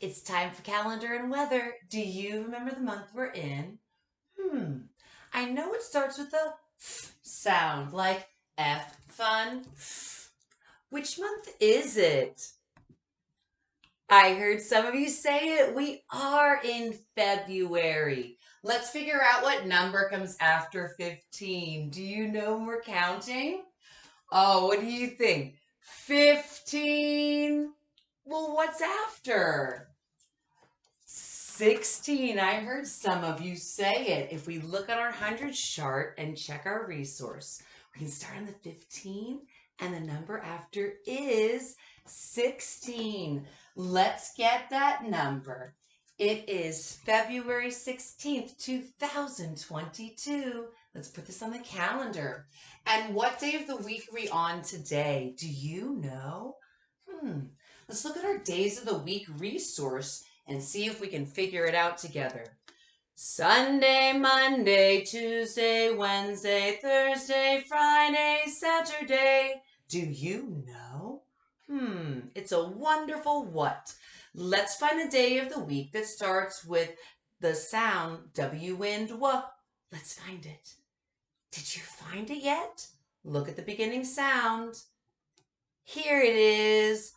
It's time for calendar and weather. Do you remember the month we're in? I know it starts with a f sound, like F fun. Which month is it? I heard some of you say it. We are in February. Let's figure out what number comes after 15. Do you know when we're counting? Oh, what do you think? 15? Well, what's after? 16. I heard some of you say it. If we look at our hundreds chart and check our resource, we can start on the 15 and the number after is 16. Let's get that number. It is February 16th, 2022. Let's put this on the calendar. And what day of the week are we on today? Do you know? Let's look at our days of the week resource and see if we can figure it out together. Sunday, Monday, Tuesday, Wednesday, Thursday, Friday, Saturday. Do you know? It's a wonderful what? Let's find a day of the week that starts with the sound W and W. Let's find it. Did you find it yet? Look at the beginning sound. Here it is.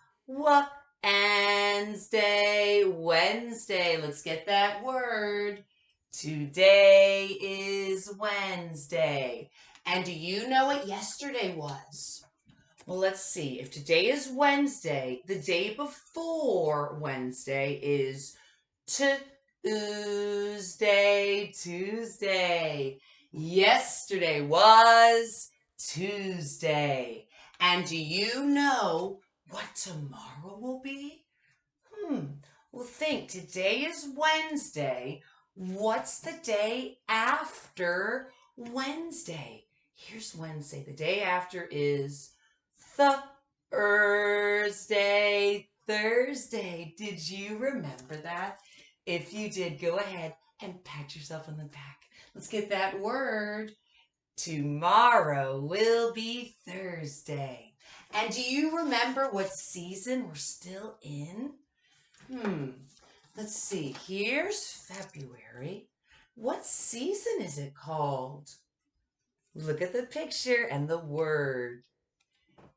Wednesday, Wednesday. Let's get that word. Today is Wednesday. And do you know what yesterday was? Well, let's see. If today is Wednesday, the day before Wednesday is Tuesday, Tuesday. Yesterday was Tuesday. And do you know what tomorrow will be? Well, think. Today is Wednesday. What's the day after Wednesday? Here's Wednesday. The day after is Thursday. Thursday. Did you remember that? If you did, go ahead and pat yourself on the back. Let's get that word. Tomorrow will be Thursday. And do you remember what season we're still in? Let's see. Here's February. What season is it called? Look at the picture and the word.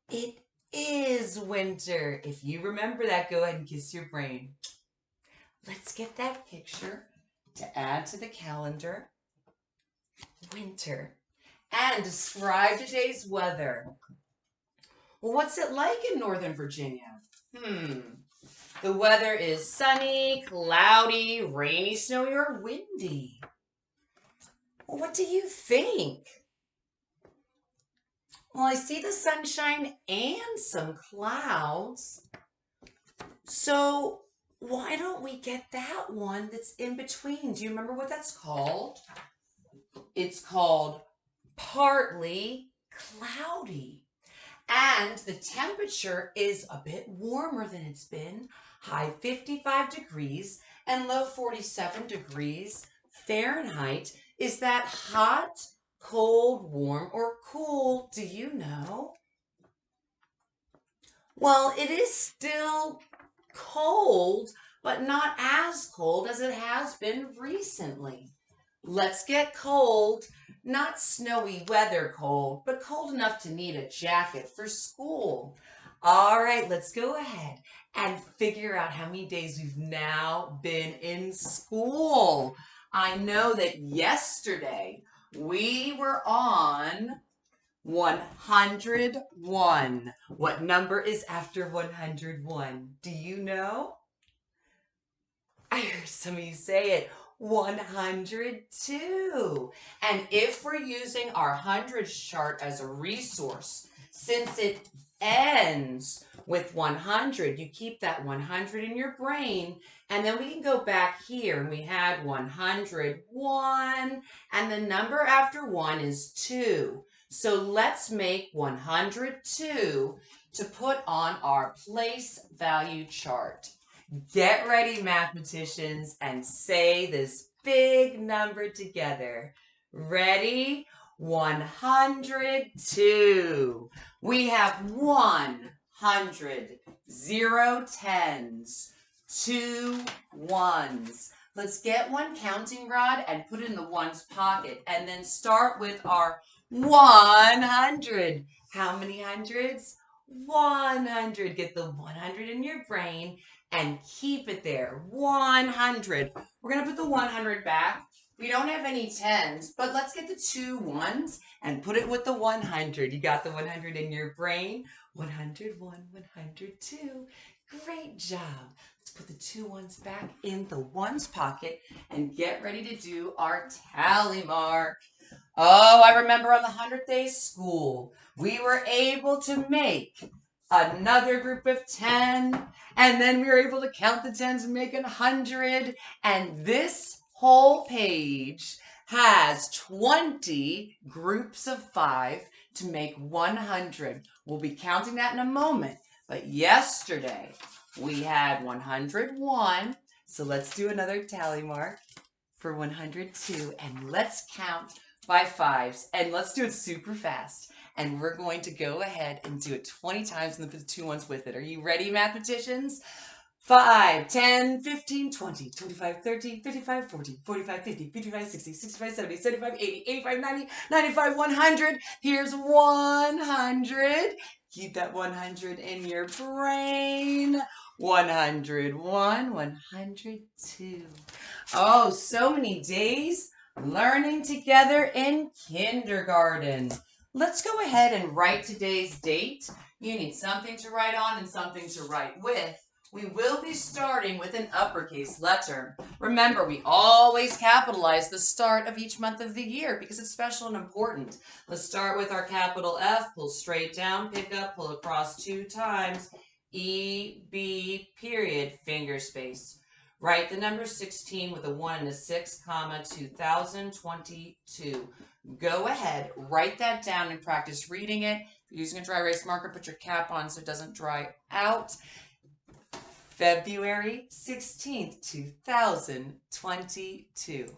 It is winter. If you remember that, go ahead and kiss your brain. Let's get that picture to add to the calendar. Winter. And describe today's weather. Well, what's it like in Northern Virginia? The weather is sunny, cloudy, rainy, snowy, or windy. Well, what do you think? Well, I see the sunshine and some clouds. So why don't we get that one that's in between? Do you remember what that's called? It's called partly cloudy. And the temperature is a bit warmer than it's been. High 55 degrees and low 47 degrees Fahrenheit. Is that hot, cold, warm, or cool? Do you know? Well, it is still cold, but not as cold as it has been recently. Let's get cold. Not snowy weather cold, but cold enough to need a jacket for school. All right, let's go ahead and figure out how many days we've now been in school. I know that yesterday we were on 101. What number is after 101? Do you know? I heard some of you say it. 102. And if we're using our hundreds chart as a resource, since it ends with 100, you keep that 100 in your brain, and then we can go back here and we had 101, and the number after 1 is 2. So let's make 102 to put on our place value chart. Get ready, mathematicians, and say this big number together. Ready? 102. We have 100, 0 tens, 2 ones. Let's get one counting rod and put it in the ones pocket and then start with our 100. How many hundreds? 100. Get the 100 in your brain and keep it there. 100. We're going to put the 100 back. We don't have any 10s, but let's get the 2 ones and put it with the 100. You got the 100 in your brain? 101, 102. Great job. Let's put the 2 ones back in the ones pocket and get ready to do our tally mark. Oh, I remember on the 100th day of school, we were able to make another group of 10, and then we were able to count the 10s and make 100, and this whole page has 20 groups of 5 to make 100. We'll be counting that in a moment, but yesterday we had 101, so let's do another tally mark for 102, and let's count by 5s, and let's do it super fast. And we're going to go ahead and do it 20 times and then put the 2 ones with it. Are you ready, mathematicians? 5, 10, 15, 20, 25, 30, 35, 40, 45, 50, 55, 60, 65, 70, 75, 80, 85, 90, 95, 100. Here's 100. Keep that 100 in your brain. 101, 102. Oh, so many days learning together in kindergarten. Let's go ahead and write today's date. You need something to write on and something to write with. We will be starting with an uppercase letter. Remember, we always capitalize the start of each month of the year because it's special and important. Let's start with our capital F. Pull straight down, pick up, pull across 2 times. E, B, period, finger space. Write the number 16 with a 1 and a 6, comma, 2022. Go ahead, write that down and practice reading it. If you're using a dry erase marker, put your cap on so it doesn't dry out. February 16th, 2022.